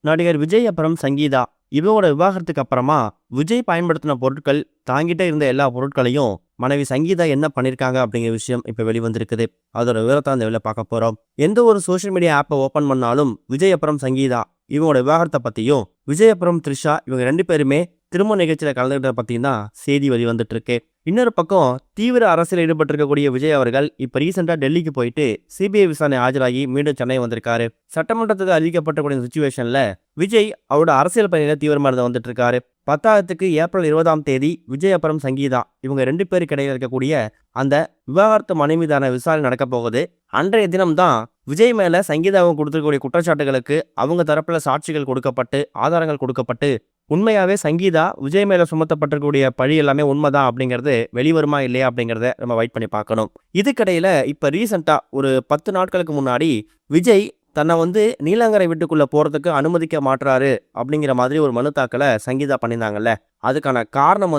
நடிகர் விஜய் அப்புறம் சங்கீதா இவங்களோட விவாகரத்துக்கு அப்புறமா விஜய் பயன்படுத்தின பொருட்கள் தாங்கிட்டே இருந்த எல்லா பொருட்களையும் மனைவி சங்கீதா என்ன பண்ணிருக்காங்க அப்படிங்கிற விஷயம் இப்ப வெளிவந்திருக்குது. அதோட விவரத்தை அந்த வெளில பார்க்க போறோம். எந்த ஒரு சோஷியல் மீடியா ஆப்பை ஓபன் பண்ணாலும் விஜய் அப்புறம் சங்கீதா இவங்களோட விவாகரத்தை பத்தியும் விஜய் அப்புறம் த்ரிஷா இவங்க 2 பேருமே திருமண நிகழ்ச்சியில கலந்துகிட்ட பத்தியும் தான் செய்தி வெளிவந்துட்டு இருக்கு. இன்னொரு பக்கம் தீவிர அரசியல் ஈடுபட்டிருக்கக்கூடிய விஜய் அவர்கள் இப்ப ரீசெண்டா டெல்லிக்கு போயிட்டு சிபிஐ விசாரணை ஆஜராகி மீண்டும் சென்னை வந்திருக்காரு. சட்டமன்றத்துக்கு அறிவிக்கப்பட்டக்கூடிய சுச்சுவேஷன்ல விஜய் அவரோட அரசியல் பணியில தீவிரமா இருந்து வந்துட்டு இருக்காரு. 10க்கு ஏப்ரல் 20ஆம் தேதி விஜய் அப்புறம் சங்கீதா இவங்க 2 பேருக்கு இடையில இருக்கக்கூடிய அந்த விவாகரத்து மனை மீதான விசாரணை நடக்க போகுது. அன்றைய தினம்தான் விஜய் மேல சங்கீதாவும் கொடுத்திருக்கக்கூடிய குற்றச்சாட்டுகளுக்கு அவங்க தரப்புல சாட்சிகள் கொடுக்கப்பட்டு ஆதாரங்கள் கொடுக்கப்பட்டு உண்மையாவே சங்கீதா விஜய் மேல சுமத்தப்பட்டிருக்கக்கூடிய பழி எல்லாமே உண்மைதான் அப்படிங்கிறது வெளிவருமா இல்லையா அப்படிங்கிறத நம்ம வெயிட் பண்ணி பார்க்கணும். இதுக்கிடையில இப்ப ரீசெண்டா ஒரு 10 நாட்களுக்கு முன்னாடி விஜய் தன்னை நீலாங்கரை வீட்டுக்குள்ள போறதுக்கு அனுமதிக்க மாட்டாரு அப்படிங்கிற மாதிரி ஒரு மனு தாக்கலை சங்கீதா பண்ணியிருந்தாங்கல்ல. அதுக்கான காரணம்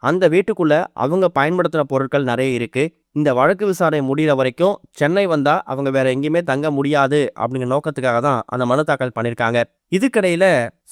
அந்த வீட்டுக்குள்ள அவங்க பயன்படுத்தின பொருட்கள் நிறைய இருக்கு. இந்த வழக்கு விசாரணை முடிகிற வரைக்கும் சென்னை வந்தா அவங்க வேற எங்கேயுமே தங்க முடியாது அப்படிங்கிற நோக்கத்துக்காக தான் அந்த மனு தாக்கல் பண்ணியிருக்காங்க. இதுக்கிடையில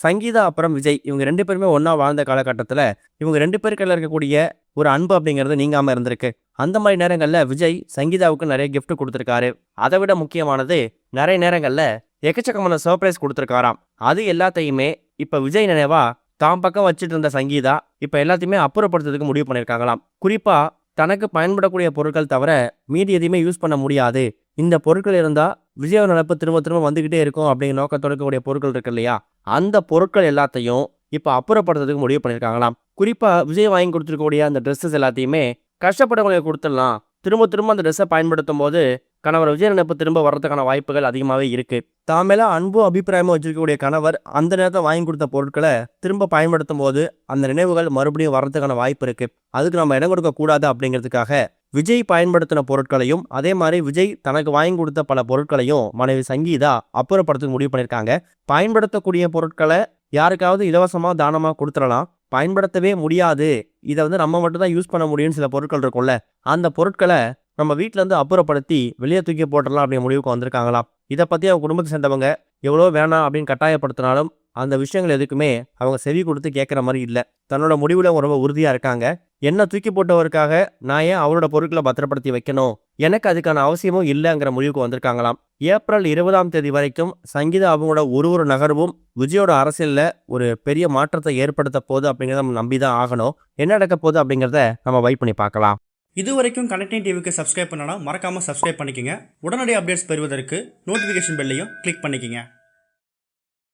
சங்கீதா அப்புறம் விஜய் இவங்க 2 பேருமே ஒன்னா வாழ்ந்த காலகட்டத்தில் இவங்க 2 பேருக்குள்ள இருக்கக்கூடிய ஒரு அன்பு அப்படிங்கிறது நீங்காம இருந்திருக்கு. அந்த மாதிரி நேரங்கள்ல விஜய் சங்கீதாவுக்கு நிறைய கிஃப்ட் கொடுத்துருக்காரு. அதை விட முக்கியமானது நிறைய நேரங்கள்ல எக்கச்சக்கமான சர்ப்ரைஸ் கொடுத்துருக்காராம். அது எல்லாத்தையுமே இப்ப விஜய் நினைவா தாம் பக்கம் வச்சுட்டு இருந்த சங்கீதா இப்ப எல்லாத்தையுமே அப்புறப்படுத்துறதுக்கு முடிவு பண்ணியிருக்காங்களாம். குறிப்பா தனக்கு பயன்படக்கூடிய பொருட்கள் தவிர மீதி எதையுமே யூஸ் பண்ண முடியாது, இந்த பொருட்கள் இருந்தா விஜயோட நினப்பு திரும்ப திரும்ப வந்துகிட்டே இருக்கும் அப்படிங்கிற நோக்கத்தோட இருக்கக்கூடிய பொருட்கள் இருக்கு இல்லையா, அந்த பொருட்கள் எல்லாத்தையும் இப்ப அப்புறப்படுத்துறதுக்கு முடிவு பண்ணியிருக்காங்களாம். குறிப்பா விஜய் வாங்கி கொடுத்துருக்கக்கூடிய அந்த ட்ரெஸ்ஸஸ் எல்லாத்தையுமே கஷ்டப்படவங்களுக்கு கொடுத்துடலாம். திரும்ப திரும்ப அந்த ட்ரெஸ்ஸை பயன்படுத்தும் போது கணவர் விஜய் நினைப்பு திரும்ப வர்றதுக்கான வாய்ப்புகள் அதிகமாகவே இருக்கு. தான் மேல அன்பும் அபிப்பிராயமும் வச்சிருக்கக்கூடிய கணவர் அந்த நேரத்தை வாங்கி கொடுத்த பொருட்களை திரும்ப பயன்படுத்தும் போது அந்த நினைவுகள் மறுபடியும் வர்றதுக்கான வாய்ப்பு இருக்கு. அதுக்கு நம்ம இடம் கொடுக்க கூடாது அப்படிங்கிறதுக்காக விஜய் பயன்படுத்தின பொருட்களையும் அதே மாதிரி விஜய் தனக்கு வாங்கி கொடுத்த பல பொருட்களையும் மனைவி சங்கீதா அப்புறப்படுத்த முடிவு பண்ணியிருக்காங்க. பயன்படுத்தக்கூடிய பொருட்களை யாருக்காவது இலவசமாக தானமாக கொடுத்துடலாம், பயன்படுத்தவே முடியாது, இதை நம்ம மட்டும் தான் யூஸ் பண்ண முடியும்னு சில பொருட்கள் இருக்கும்ல, அந்த பொருட்களை நம்ம வீட்டிலேருந்து அப்புறப்படுத்தி வெளியே தூக்கி போட்டுடலாம் அப்படிங்கிற முடிவுக்கு வந்திருக்காங்களாம். இதை பற்றி அவங்க குடும்பத்தை சேர்ந்தவங்க எவ்வளோ வேணாம் அப்படின்னு கட்டாயப்படுத்தினாலும் அந்த விஷயங்கள் எதுக்குமே அவங்க செவி கொடுத்து கேட்குற மாதிரி இல்லை. தன்னோட முடிவில் ரொம்ப உறுதியாக இருக்காங்க. என்ன தூக்கி போட்டவருக்காக நான் ஏன் அவரோட பொருட்களை பத்திரப்படுத்தி வைக்கணும், எனக்கு அதுக்கான அவசியமும் இல்லைங்கிற முடிவுக்கு வந்திருக்காங்களாம். ஏப்ரல் 20ஆம் தேதி வரைக்கும் சங்கீதா அவங்களோட ஒரு நகர்வும் விஜயோட அரசியலில் ஒரு பெரிய மாற்றத்தை ஏற்படுத்த போகுது அப்படிங்கிறத நம்ம நம்பி தான் ஆகணும். என்ன நடக்க போகுது அப்படிங்கிறத நம்ம வெயிட் பண்ணி பார்க்கலாம். இது வரைக்கும் கனெக்டிங் டிவிக்கு சப்ஸ்கிரைப் பண்ணனா மறக்காமல் சப்ஸ்கிரைப் பண்ணிக்கங்க. உடனடி அப்டேட்ஸ் பெறுவதற்கு நோட்டிஃபிகேஷன் பெல்லையும் கிளிக் பண்ணிக்கங்க.